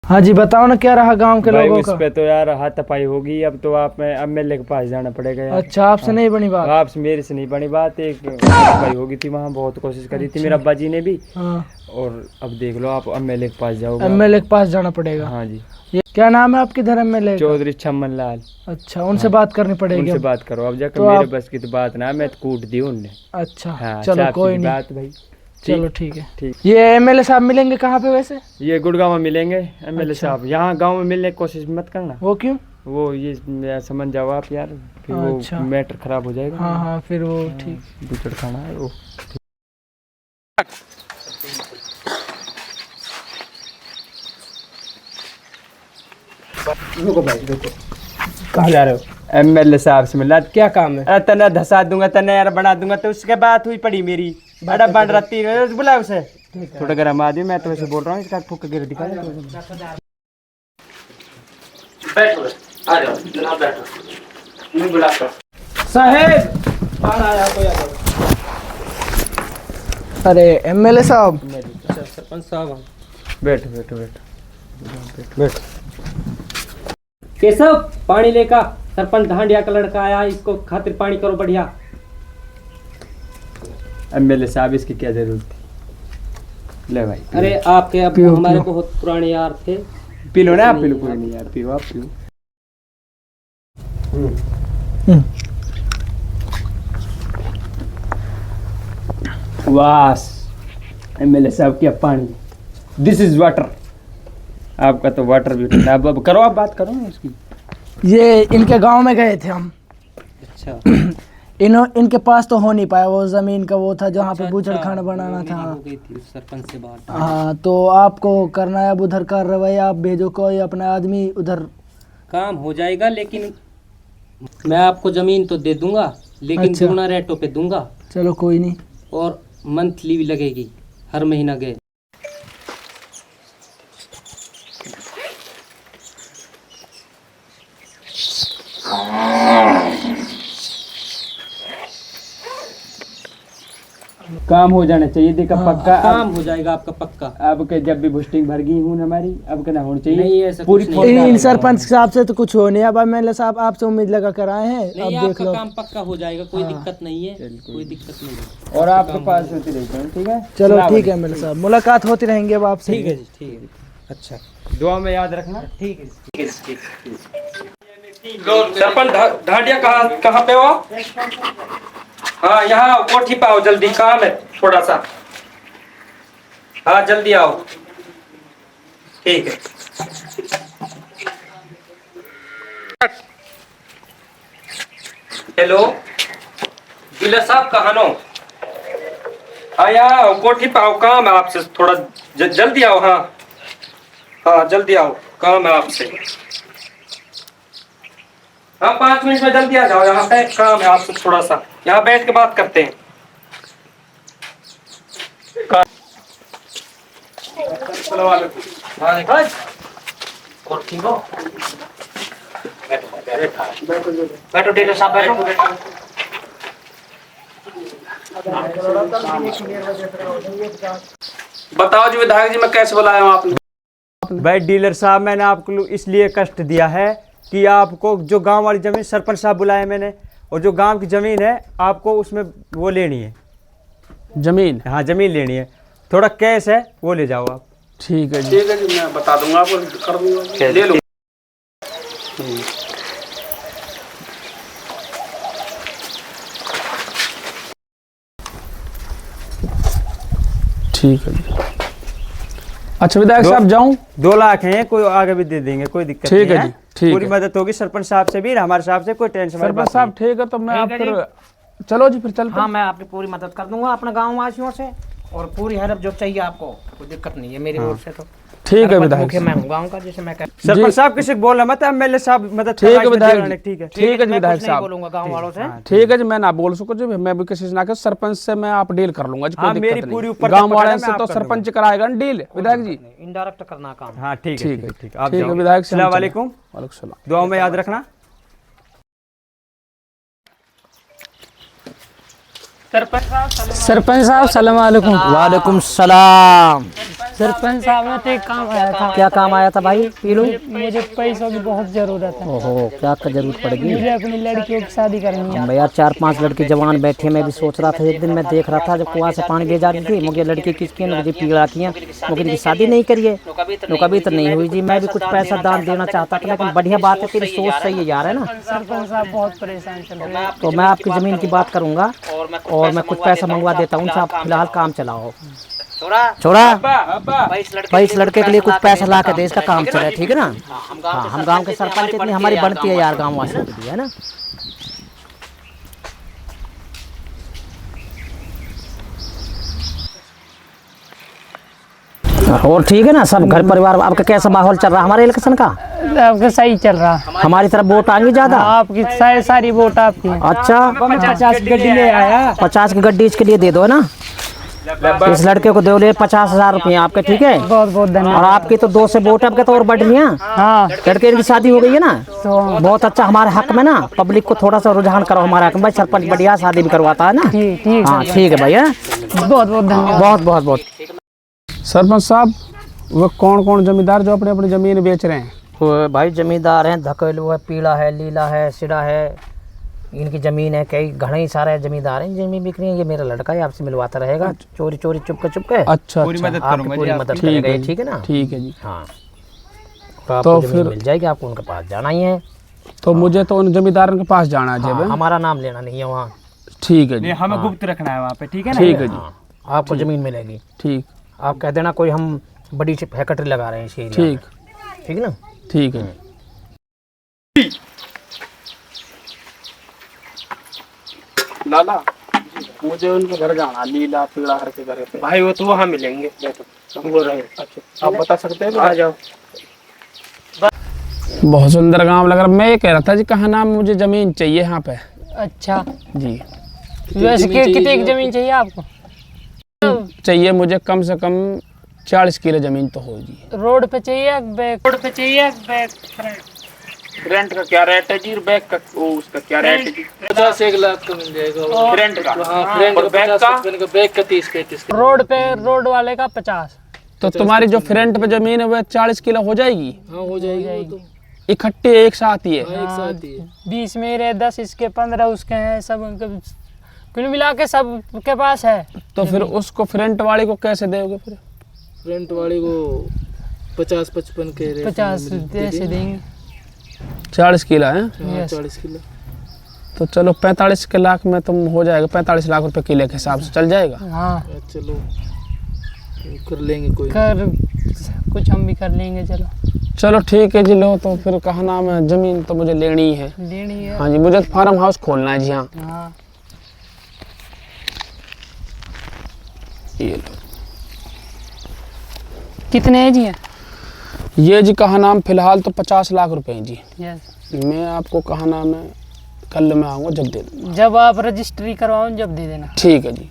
हाँ जी, बताओ ना क्या रहा गांव के भाई लोगों उस का। पे तो यार हाथापाई होगी। अब तो आप एमएलए के पास जाना पड़ेगा यार। अच्छा, आपसे नहीं बनी बात। आपसे मेरे से नहीं बनी बात। एक हाथापाई होगी थी वहाँ, बहुत कोशिश करी थी मेरे अब्बा जी ने भी। हाँ, और अब देख लो, आप एमएलए के पास जाओगे एमएलए के पास जाना पड़ेगा। हाँ जी। ये क्या नाम है आपके इधर एमएलए का? चौधरी छम्मन लाल। अच्छा, उनसे हाँ, बात करनी पड़ेगी उनसे अब। बात करो अब जाकर। तो मेरे आप बस की तो बात ना, मैं तो कूट दी उनने। अच्छा, हाँ, चलो साफ कोई सीधी नहीं। बात भाई। चलो ठीक ठीक है। ठीक। ये एमएलए साहब मिलेंगे कहाँ पे वैसे? ये गुड़गांव में मिलेंगे एमएलए अच्छा। साहब। यहाँ गांव में मिलने की कोशिश मत करना। वो क्यों? वो ये समझ जाओ आप यार, फिर वो अच्छा। मैटर खराब हो जाएगा। हाँ हाँ, फिर वो ठीक। दूसरा खाना है वो। रुको भाई रुको, कहाँ जा रहे हो? एमएलए साहब से मिला। क्या काम है? तना धसा दूंगा, तना यार बना दूंगा। तो उसके बात हुई पड़ी मेरी। बड़ा बन रही बुला उसे। थोड़ा गर्म आदमी, मैं तो वैसे बोल रहा हूँ। इसका फूक गिर दिखा। बैठो, आ जाओ जनाब, बैठो। मैं बुलाता हूँ। साहेब, बाहर आया कोई आ जाओ। अरे एमएलए साहब। अच्छा, सरपंच साहब। बैठो बैठो बैठो बैठो। केशव, पानी लेकर। सरपंच ढांडिया का लड़का आया, इसको खातिर पानी करो बढ़िया। एमएलए साहब, इसकी क्या जरूरत थी? ले भाई। अरे आपके अब पियो, हमारे पियो। बहुत पुराने यार थे। पी लो ना आप। पी लो, कोई नहीं यार, पियो आप पियो। वास एमएलए साहब क्या पानी। This is water. आपका तो वाटर भी ठंडा। अब करो, आप बात करो ना उसकी। ये इनके गांव में गए थे हम। अच्छा। इनके पास तो हो नहीं पाया, वो जमीन का वो था जहाँ पे अच्छा, बूचड़ अच्छा, खाना बनाना वो मेरी था। हो गई थी उस सरपंच से बात। हाँ, तो आपको करना है अब उधर कार्रवाई। आप भेजो कोई अपना आदमी उधर। काम हो जाएगा, लेकिन मैं आपको जमीन तो दे दूंगा, लेकिन अच्छा। दुगना रेटों पे दूंगा। चलो कोई नहीं। और मंथली भी लगेगी, हर महीना गए। काम हो जाना चाहिए। देखा पक्का। काम हो जाएगा आपका पक्का। अब के जब भी बुस्टिंग भर गई हूँ हमारी, अब क्या होना चाहिए। नहीं, ऐसा पूरी कुछ नहीं फौज है। इन सरपंच साहब से तो कुछ हो नहीं। अब एमएलए साहब आपसे उम्मीद लगा कर आए हैं। नहीं, अब देख आपका लो। काम पक्का हो जाएगा, कोई हाँ। दिक्कत नहीं है। चल, कोई कोई दिक्कत नहीं है। और आपके पास होती रहती है। ठीक है, चलो सलाम ठीक है एमएलए साहब, मुलाकात होती रहेंगी अब आपसे। ठीक है जी, ठीक है। अच्छा, दुआ में याद रखना। ठीक है, ठीक है, ठीक है। सरपंच ढांडिया कहाँ कहाँ पे हो? हाँ, यहाँ कोठी पे आओ, जल्दी काम है थोड़ा सा। हाँ, जल्दी आओ। ठीक है। हेलो, डीलर साहब कहाँ हो? हाँ, यहाँ आओ, कोठी पे आओ, काम है आपसे थोड़ा। जल्दी आओ। हाँ हाँ, जल्दी आओ, काम है आपसे। हाँ, 5 मिनट में जल्दी आ जाओ, यहाँ पे काम है आपसे थोड़ा सा। यहाँ बैठ के बात करते हैं। और ठीक हो? बैठो डीलर साहब, बैठो। बताओ जी विधायक जी, मैं कैसे बुलाया हूँ आपने? भाई डीलर साहब, मैंने आपको इसलिए कष्ट दिया है कि आपको जो गांव वाली जमीन, सरपंच साहब बुलाए मैंने, और जो गांव की जमीन है आपको उसमें वो लेनी है। जमीन? हाँ, जमीन लेनी है। थोड़ा कैश है, वो ले जाओ आप। ठीक है जी। ठीक है जी, मैं बता दूंगा आपको, कर दूंगा, ले लो। ठीक है जी। अच्छा विधायक साहब, जाऊं? 2 लाख हैं, कोई आगे भी दे देंगे, कोई दिक्कत ठीक नहीं है जी, ठीक पूरी है। मदद होगी सरपंच साहब से भी, हमारे साहब से। कोई टेंशन वाली सरपंच बात साहब ठीक है, तो मैं आप ठीक है फिर चलो जी, फिर चलते हाँ, हैं। मैं आपकी पूरी मदद कर दूंगा अपने गांव वासियों से, और पूरी हेल्प जो चाहिए आपको, कोई दिक्कत नहीं है मेरी ओर से। तो ठीक है सरपंच विधायक मुखिया साहब। मैं हूँ गांव का, जैसे मैं नहीं। सरपंच साहब किसी को बोलना मत, एमएलए साहब मदद ठीक है करवा, विधायक इसमें जी। ठीक है। ठीक है जी मैं विधायक कुछ नहीं साहब। बोलूंगा गांव वालों से। ठीक है जी, मैं ना बोल सकूँ जी, मैं भी किसी से ना कर, सरपंच से मैं आप डील कर लूंगा जी, कोई हाँ, दिक्कत मेरी पूरी नहीं। ऊपर गांव तक वाले पकड़ है, से मैं तो आप कर सरपंच कराएगा ना डील विधायक जी। इनडायरेक्ट करना काम। हाँ ठीक है, ठीक है, ठीक है। आप ठीक है जाओ। विधायक साहब। अस्सलाम वालेकुम। वालेकुम सलाम। दुआ में याद रखना। सरपंच साहब सलाम वालेकुम। वालेकुम सलाम। सरपंच साहब ने तो एक काम आया था। क्या काम आया था भाई पीलू? मुझे पैसों की बहुत जरूरत है। ओहो, क्या जरूरत पड़ेगी? मुझे अपनी लड़कियों की शादी करनी है। भैया 4-5 लड़के जवान बैठे, मैं भी सोच रहा था, एक दिन मैं देख रहा था जब कुआं से पानी ले जा रही थी, मुझे लड़की किसकी मुझे पीड़ा किया, मुझे इनकी शादी नहीं करिए, तो कभी तो नहीं हुई जी। मैं भी कुछ पैसा दान देना चाहता था, लेकिन बढ़िया बात है, तेरी सोच सही है यार, है ना। सरपंच साहब बहुत परेशान चल रहे हैं। तो मैं आपकी ज़मीन की बात करूँगा और मैं कुछ पैसा मंगवा देता हूँ, आप फिलहाल काम चलाओ। छोड़ा भाई, इस लड़के के लिए कुछ पैसा ला के दे, इसका काम चले, ठीक है ना। हाँ, हम गांव के सरपंच, इतनी हमारी बनती है यार गांव वासियों के लिए, है ना। और ठीक है ना, सब घर परिवार आपका कैसा माहौल चल रहा है हमारे इलेक्शन का? आपका सही चल रहा है। हमारी तरफ वोट आ गई ज्यादा? आपकी सारी वोट आपकी। अच्छा, 50 की गड्डी ले आया। 50 की गड्डी इसके लिए दे दो ना, इस लड़के को दो ले 50,000 रुपये आपके, ठीक है। बहुत बहुत धन्यवाद। और आपकी तो 2 से वोट आपके तो और बढ़ रही हैं। हाँ, लड़के की शादी हो गई है ना, तो बहुत अच्छा। हमारे हक में ना पब्लिक को थोड़ा सा रुझान करो हमारे हक में, भाई सरपंच बढ़िया शादी भी करवाता है ना। ठीक हाँ ठीक है भैया, बहुत बहुत धन्यवाद। बहुत बहुत बहुत। सरपंच साहब, वो कौन कौन जमींदार जो अपने अपनी जमीन बेच रहे हैं? वो भाई जमींदार हैं, धकेलू है, पीला है, लीला है, सिरा है, इनकी ज़मीन है, कई घने ही सारे जमींदार हैं, ज़मीन बिक रही है। ये मेरा लड़का है, आपसे मिलवाता रहेगा, चोरी चोरी चुपके चुपके। अच्छा, पूरी मदद आपकी करूंगा पूरी जी, मदद करेगा ये, ठीक है ना। ठीक है जी। हाँ, तो आपको ज़मीन मिल जाएगी, आपको उनके पास जाना ही है। तो मुझे तो उन जमींदारों के पास जाना है हाँ, जब। हमारा नाम लेना नहीं है वहाँ। ठीक है जी, हमें गुप्त रखना है वहाँ पे, ठीक है ना। ठीक है जी, आपको ज़मीन मिलेगी। ठीक आप कह देना कोई हम बड़ी सी फैक्ट्री लगा रहे हैं इस एरिया में, ठीक है ना। ठीक है। लाला, मुझे उनके घर जाना, लीला पीड़ा हर के घर पे। भाई वो तो वहाँ मिलेंगे, वो रहे। अच्छा, आप बता सकते हैं? आ जाओ। बहुत सुंदर गांव लग रहा है। मैं ये कह रहा था जी, कहाँ नाम मुझे जमीन चाहिए यहाँ पे अच्छा, जी। वैसे कितने की जमीन चाहिए आपको? चाहिए मुझे कम से कम 40 किलो जमीन तो होगी। रोड पे चाहिए बैक? रोड पे चाहिए बैक? रेंट का क्या रेट है जी? बैग का उसका क्या रेट है जी? 50-1 लाख का मिल जाएगा। रेंट का? हाँ, फ्रेंड का 50, बैग का 30-35। रोड पे, रोड वाले का 50। तो तुम्हारी जो फ्रंट पे जमीन है वह 40 किलो हो जाएगी? हाँ, हो जाएगी वो तो। इकट्ठे एक साथ ही है? हाँ, एक साथ ही है। 20 मेरे, 10 इसके, 15 उसके हैं, सब उनके कुल मिला के सब के पास है। तो फिर उसको फ्रंट वाले को कैसे दोगे फिर? फ्रंट वाले को 50-55 के रेट 50 ऐसे देंगे। 40 किलो है? हाँ, 40 किलो। तो चलो 45 के लाख में तुम हो जाएगा, 45 लाख रुपए किले के हिसाब से चल जाएगा। हाँ, चलो कर लेंगे, कोई कर कुछ हम भी कर लेंगे। चलो चलो ठीक है जी। लो तो फिर कहा नाम है, जमीन तो मुझे लेनी ही है। लेनी है। हाँ जी, मुझे फार्म हाउस खोलना है जी। हाँ, हाँ, ये लो। कितने है जी? ये जी कहा नाम फिलहाल तो 50 लाख रुपए हैं जी। यस, मैं आपको कहा नाम है कल मैं आऊँगा जब दे दूँ। जब आप रजिस्ट्री करवाओ जब दे देना। ठीक है जी,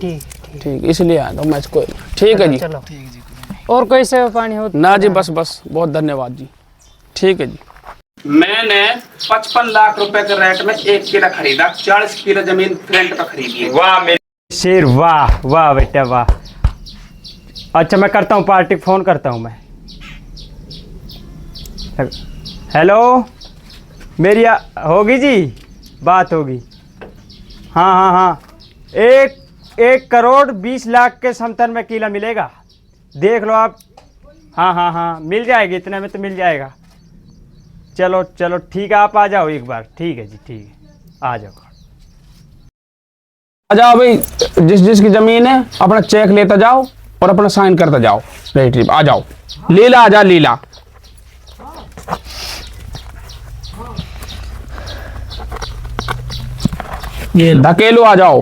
ठीक ठीक, इसलिए आया था मैं इसको। ठीक है जी। चलो, और कोई सेवा पानी हो ना जी, बस बस, बहुत धन्यवाद जी। ठीक है जी। मैंने 55 लाख रुपए के रेट में 1 किला खरीदा, 40 किलो जमीन फ्रंट पे खरीदी है। वाह मेरे शेर, वाह वाह बेटा वाह। अच्छा मैं करता हूँ पार्टी, फ़ोन करता हूँ मैं। हेलो, मेरी होगी जी, बात होगी। हाँ हाँ हाँ, 1 करोड़ 20 लाख के समतन में किला मिलेगा, देख लो आप। हाँ हाँ हाँ, मिल जाएगी, इतने में तो मिल जाएगा। चलो चलो ठीक है, आप आ जाओ एक बार। ठीक है जी, ठीक है, आ जाओ। आ जाओ भाई, जिस जिसकी जमीन है अपना चेक लेता जाओ और अपना साइन करता जाओ। रेट आ जाओ, लीला आ जा, लीला। ये धकेलो, आ जाओ।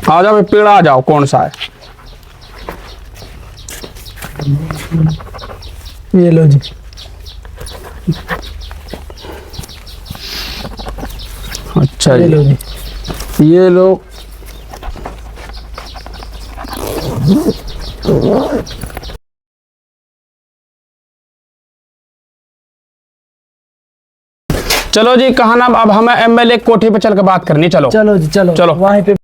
आ जाओ, पेड़ा आ जाओ, कौन सा है? ये लो जी। अच्छा ये लो जी, जी। ये लो। चलो जी, कहा ना अब हमें एमएलए कोठी पे चल के बात करनी। चलो चलो जी, चलो चलो। वहीं पे